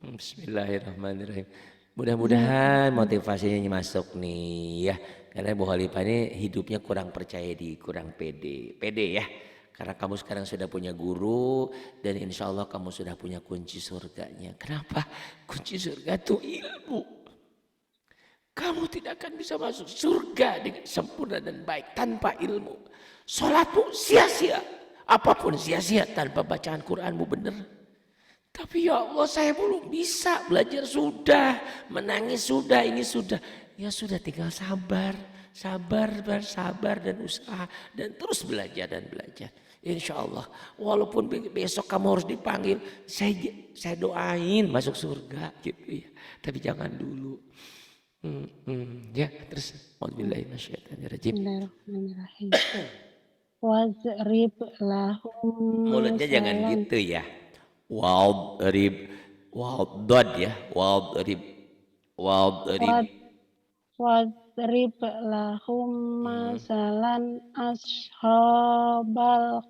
Speaker 1: Bismillahirrahmanirrahim. Mudah-mudahan motivasinya masuk nih ya. Karena Bu Khalifah ini hidupnya kurang percaya diri, kurang pede. Pede ya. Karena kamu sekarang sudah punya guru dan insya Allah kamu sudah punya kunci surganya. Kenapa? Kunci surga itu ilmu. Kamu tidak akan bisa masuk surga dengan sempurna dan baik tanpa ilmu. Sholatmu sia-sia. Apapun sia-sia tanpa bacaan Quranmu benar. Tapi ya Allah saya belum bisa belajar sudah, menangis sudah, ini sudah. Ya sudah tinggal sabar dan usaha dan terus belajar dan belajar. Insya Allah walaupun besok kamu harus dipanggil, saya doain masuk surga gitu ya. Tapi jangan dulu. Ya terus. Bismillahirrahmanirrahim.
Speaker 2: Bismillahirrahmanirrahim. Wazrib lahum
Speaker 1: Mulutnya jangan
Speaker 2: masalan.
Speaker 1: gitu ya. Wadrib wadad ya wadrib
Speaker 2: Wad
Speaker 1: wadrib.
Speaker 2: Wadrib lahum masalan ashabal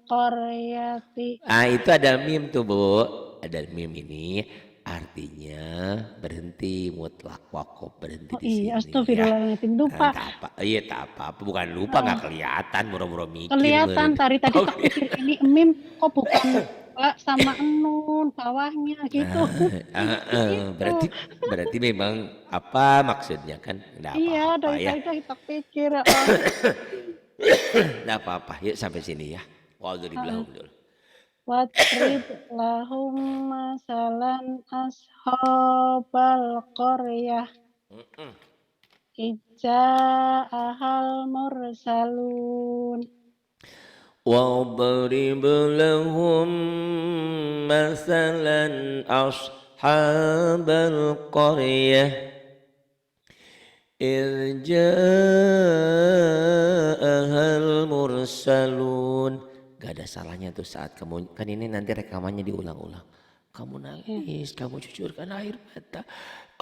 Speaker 2: qaryati.
Speaker 1: Itu ada mim tuh Bu. Ada mim ini artinya berhenti mutlak wakaf berhenti
Speaker 2: Oh
Speaker 1: di
Speaker 2: iya,
Speaker 1: sini ya.
Speaker 2: astagfirullahaladzim. Lupa.
Speaker 1: Tak apa, iya tak apa, bukan lupa nggak kelihatan, buru-buru mikir.
Speaker 2: Kelihatan tadi
Speaker 1: Oh,
Speaker 2: tak pikir ini mim kok bukan sama nun bawahnya gitu. Gitu.
Speaker 1: berarti memang apa maksudnya kan? Nggak
Speaker 2: Iya,
Speaker 1: apa-apa
Speaker 2: dari
Speaker 1: ya,
Speaker 2: tadi tak pikir.
Speaker 1: nggak apa-apa. Yuk sampai sini ya. Wadrib lahum dulu.
Speaker 2: Wadrib lahum masalan ashabal qaryah. Ija ahal mursalun.
Speaker 1: واضرب لهم مثلا أصحاب القرية إذ جاءها المرسلون. Gak ada salahnya tuh saat kamu kan ini nanti rekamannya diulang-ulang. Kamu nangis, kamu cucurkan air mata.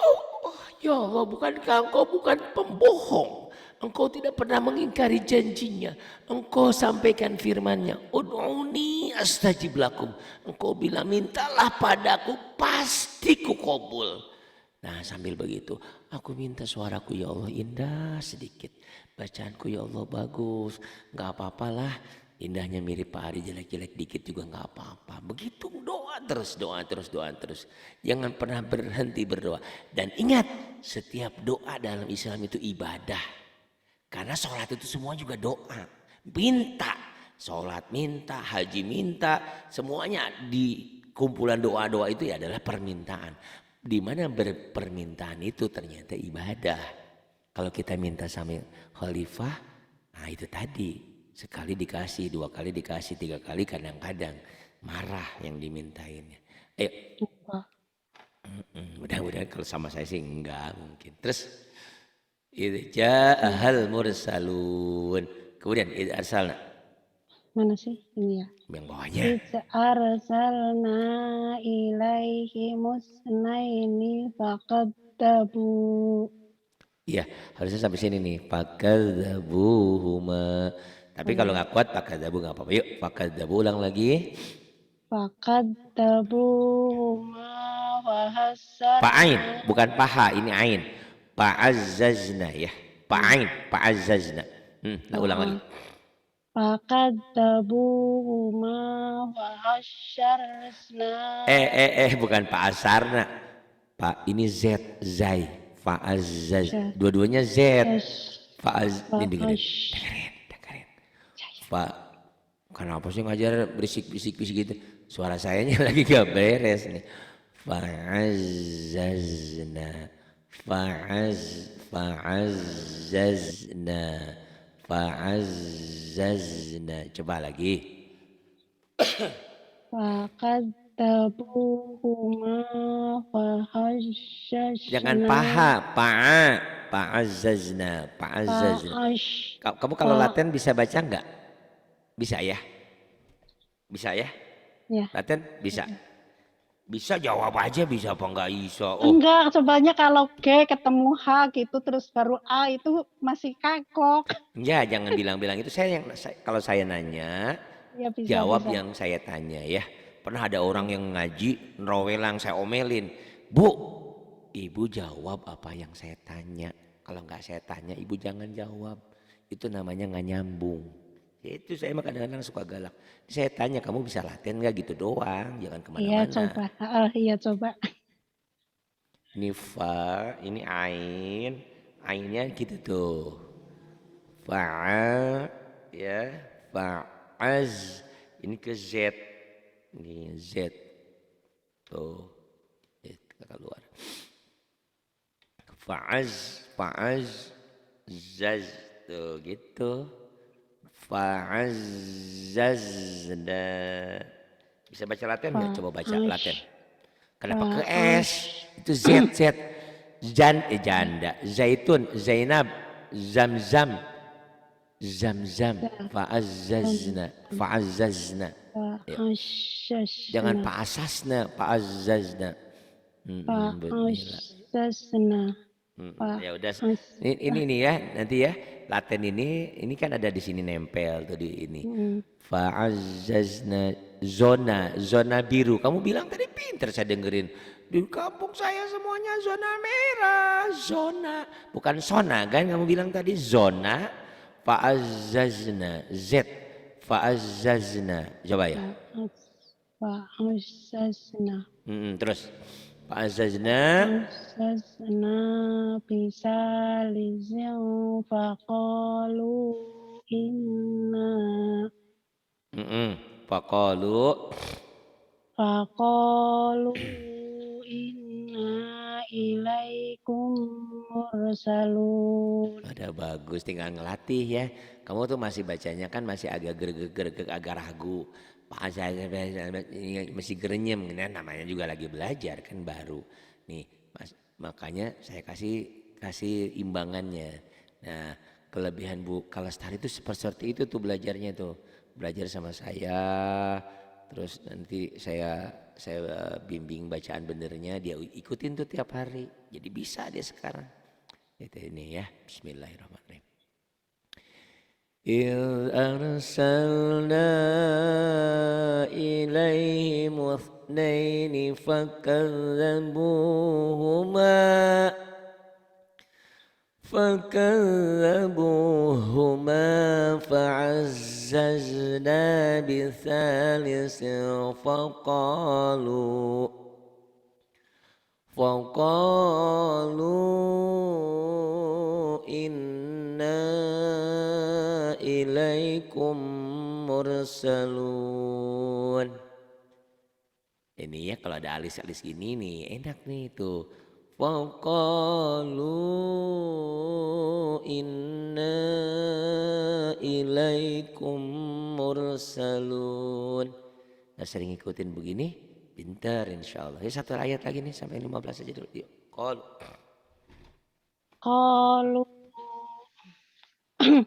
Speaker 1: Oh ya Allah, bukankah engkau bukan pembohong? Engkau tidak pernah mengingkari janjinya. Engkau sampaikan firman-Nya, ud'uni astajib lakum. Engkau bilang mintalah padaku pasti kukabul. Nah sambil begitu, aku minta suaraku ya Allah indah sedikit. Bacaanku ya Allah bagus. Gak apa-apalah Indahnya mirip Pak Ari, jelek-jelek dikit juga nggak apa-apa. Begitu doa terus, doa terus, doa terus. Jangan pernah berhenti berdoa. Dan ingat, setiap doa dalam Islam itu ibadah. Karena sholat itu semua juga doa. Minta, sholat minta, haji minta, semuanya di kumpulan doa-doa itu ya adalah permintaan. Di mana berpermintaan itu ternyata ibadah. Kalau kita minta sama khalifah, nah itu tadi. Sekali dikasih, dua kali dikasih, tiga kali kadang-kadang marah yang dimintainnya. Ayo,
Speaker 2: Wah,
Speaker 1: mudah-mudahan kalau sama saya sih enggak mungkin. Terus idza ja'ahal mursalun. Kemudian idza arsalna.
Speaker 2: mana sih ini ya?
Speaker 1: Yang bawahnya.
Speaker 2: Idza arsalna ilaihi musnaini faqaddabu.
Speaker 1: Iya, harusnya sampai sini nih. Fakadzabuhuma. Tapi kalau nggak kuat fakadzabu nggak apa-apa. Yuk, fakadzabu ulang lagi.
Speaker 2: Faqaddabuhuma wa
Speaker 1: Pa'ain,
Speaker 2: hassana.
Speaker 1: bukan paha, ini ain. Pa'azzazna ya. Pa'ain, pa'azzazna. Nah ulang lagi.
Speaker 2: Faqaddabuhuma wa hasyarna.
Speaker 1: Bukan pa'asarna. Pak, ini Z, Zai. Fa'azzaz. Dua-duanya Z. Ini dengerin. Dengerin. Pak, kenapa sih ngajar berisik gitu? Suara sayanya lagi gak beres nih. Fa'azzazna. Fa'azzazna. Fa'azzazna. Coba lagi.
Speaker 2: Faqaddabuhuma wa
Speaker 1: Jangan
Speaker 2: hasyashna.
Speaker 1: paha, pa'azzazna. Kamu kalau latihan bisa baca enggak? Bisa ya? Bisa ya?
Speaker 2: Ya.
Speaker 1: Latihan bisa. Bisa jawab aja, bisa apa enggak bisa. Oh,
Speaker 2: Enggak, cobanya kalau G ketemu H gitu terus baru A itu masih kagok.
Speaker 1: ya jangan bilang-bilang itu. Kalau saya nanya,
Speaker 2: Ya bisa.
Speaker 1: jawab yang saya tanya ya. Pernah ada orang yang ngaji, nerowelang saya omelin. Bu, ibu jawab apa yang saya tanya. Kalau nggak saya tanya, ibu jangan jawab. Itu namanya nggak nyambung. Ya itu saya mah kadang-kadang suka galak. Saya tanya, kamu bisa latihan nggak gitu doang, jangan
Speaker 2: Iya
Speaker 1: kemana-mana.
Speaker 2: coba. Iya coba.
Speaker 1: Ini fa, ini ain, ainnya gitu tuh. Fa'a, ya, fa'az, ini ke Z, ini Z, tuh, keluar. Fa'az, zaz, tuh gitu. Fa'azzazna. Bisa baca Latin nggak? Coba baca Latin. Kenapa ke S? Itu Z. Janda. Zaitun, Zainab, Zamzam, Zamzam. Fa'azzazna. Jangan fa'asasna, fa'azzazna.
Speaker 2: Fa'azzazna.
Speaker 1: Ya udah. Ini nih ya, nanti ya. Laten ini kan ada di sini nempel tuh di ini. Fa'azzazna zona biru. Kamu bilang tadi pinter saya dengerin. Di kampung saya semuanya zona merah, zona. Bukan zona kan kamu bilang tadi zona. Fa'azzazna Z. Fa'azzazna. Coba ya.
Speaker 2: Fa'azzazna.
Speaker 1: Terus. Fa'azzazna
Speaker 2: bisa lizin faqalu inna.
Speaker 1: Faqalu
Speaker 2: inna ilaikum mursalun.
Speaker 1: ada bagus, tinggal ngelatih ya. Kamu tuh masih bacanya kan masih agak gergek agak ragu. Pak saya masih gerenyem, namanya juga lagi belajar kan baru. Nih, makanya saya kasih imbangannya. Nah, kelebihan Bu Kalastari itu seperti itu tuh belajarnya tuh. Belajar sama saya, terus nanti saya bimbing bacaan benernya, dia ikutin tuh tiap hari. Jadi bisa dia sekarang. Itu ini ya, bismillahirrahmanirrahim. إذ أرسلنا إليهم اثنين فكذبوهما فكذبوهما فعززنا بثالث فقالوا إنا إليكم مرسلون. Ini ya kalau ada alis-alis gini nih enak nih tuh. Faqalu inna ilaikum mursalun. Nah, sering ikutin begini, pintar insyaallah. Ya satu ayat lagi nih sampai 15 aja dulu. Yuk.
Speaker 2: Qalu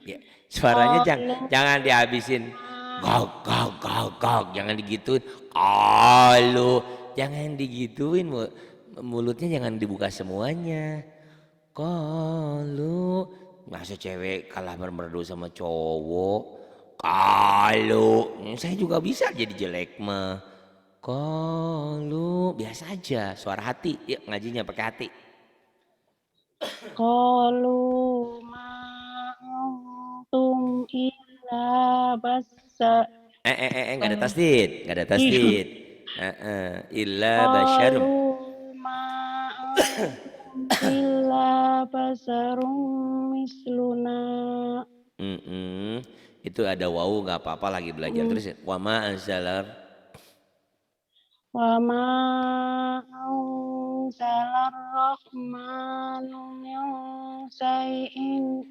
Speaker 1: Ya, suaranya
Speaker 2: qalu
Speaker 1: jangan dihabisin.
Speaker 2: ma
Speaker 1: Gok, jangan digituin. Kalau jangan digituin, mulutnya jangan dibuka semuanya. Kalau masa cewek kalah merdu sama cowok. Kalau saya juga bisa jadi jelek mah. Kalau biasa aja, suara hati. Yuk ngajinya pakai hati.
Speaker 2: qalu ma antum illa basa
Speaker 1: Nggak ada tasdid, nggak ada tasdid. Illa basyarum.
Speaker 2: qalu ma antum illa basarum misluna.
Speaker 1: Itu ada wawu nggak apa-apa lagi belajar terus. Wa ma anzalar.
Speaker 2: Wa ma anzalar rahmanu min syai'in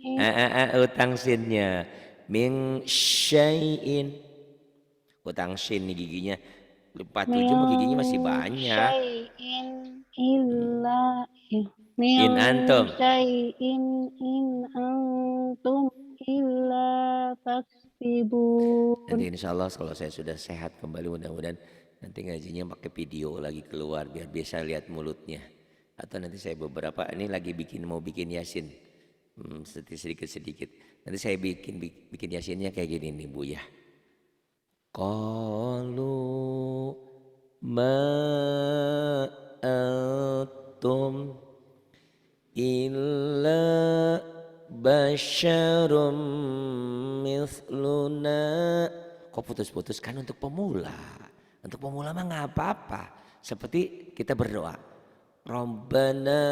Speaker 1: Utang sinnya min syai'in. Utang sin nih giginya 47 mah giginya masih banyak.
Speaker 2: syai'in illa
Speaker 1: In antum.
Speaker 2: syai'in in antum illa taksibun.
Speaker 1: Nanti insya Allah kalau saya sudah sehat kembali mudah-mudahan nanti ngajinya pakai video lagi keluar biar bisa lihat mulutnya. Atau nanti saya beberapa ini lagi mau bikin yasin sedikit. Nanti saya bikin yasinnya kayak gini nih Bu ya. Qalu ma antum illa basyarum mithluna. Kok putus-putus kan untuk pemula. Untuk pemula mah nggak apa-apa. Seperti kita berdoa. Rabbana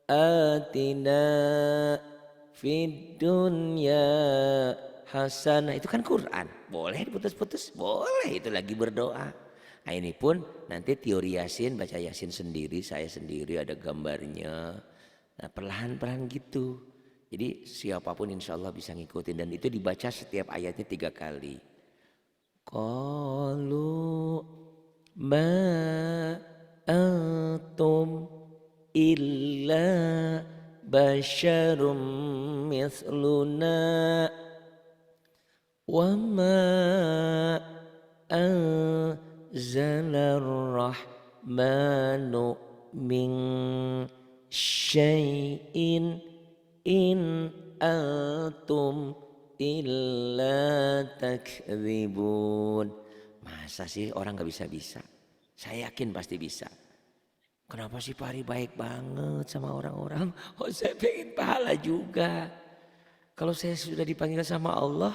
Speaker 1: atina fid dunya hasanah. Itu kan Quran. Boleh diputus-putus? Boleh, itu lagi berdoa. Nah ini pun nanti teori yasin, baca yasin sendiri, saya sendiri ada gambarnya. Nah perlahan-perlahan gitu. Jadi siapapun insya Allah bisa ngikutin. Dan itu dibaca setiap ayatnya 3 kali. Qalu ma antum illa basyarum mithluna wa ma anzalar rahmanu min syai'in in antum illa takdzibun. Masa sih orang gak bisa? Saya yakin pasti bisa. Kenapa sih Pak Ari baik banget sama orang-orang? Oh saya pengen pahala juga. Kalau saya sudah dipanggil sama Allah,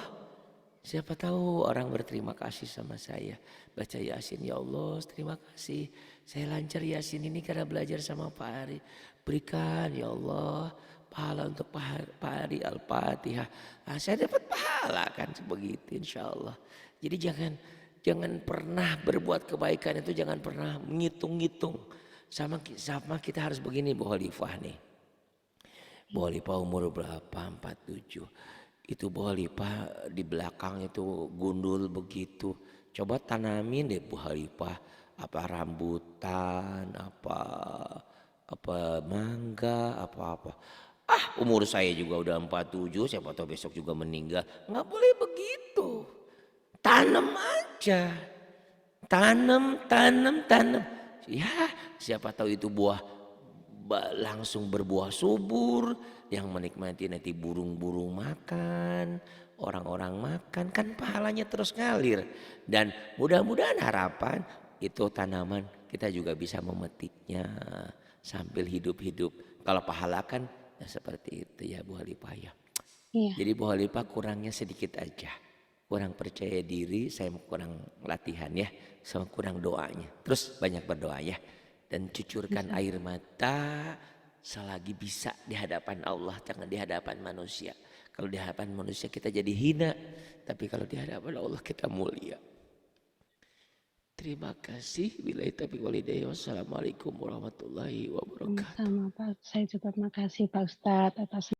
Speaker 1: siapa tahu orang berterima kasih sama saya. Baca Yasin, ya Allah terima kasih. Saya lancar Yasin ini karena belajar sama Pak Ari. Berikan ya Allah pahala untuk Pak Ari Al-Fatihah. Nah, saya dapat pahala kan begitu insya Allah. Jadi jangan pernah berbuat kebaikan itu jangan pernah menghitung-hitung. Sama kita harus begini Bu Khalifah nih. Bu Khalifah umur berapa? 47. Itu Bu Khalifah di belakang itu gundul begitu. Coba tanamin deh Bu Khalifah. Apa rambutan, apa mangga, apa-apa. Umur saya juga udah 47, siapa tahu besok juga meninggal. Nggak boleh begitu. Tanam aja. Tanam. Ya, siapa tahu itu buah langsung berbuah subur. Yang menikmati nanti burung-burung makan, orang-orang makan, kan pahalanya terus ngalir. Dan mudah-mudahan harapan itu tanaman kita juga bisa memetiknya sambil hidup-hidup. Kalau pahala kan Nah, seperti itu ya Bu Halifah ya.
Speaker 2: Iya.
Speaker 1: Jadi Bu Halifah kurangnya sedikit aja. Kurang percaya diri, saya kurang latihan ya, sama kurang doanya. Terus banyak berdoa ya. Dan cucurkan
Speaker 2: Bisa.
Speaker 1: air mata selagi bisa di hadapan Allah, jangan di hadapan manusia. Kalau di hadapan manusia kita jadi hina, tapi kalau di hadapan Allah kita mulia. Terima kasih. Billahi taufiq wal hidayah. Wassalamualaikum warahmatullahi wabarakatuh.
Speaker 2: Sama Pak. Saya juga terima kasih Pak Ustadz atas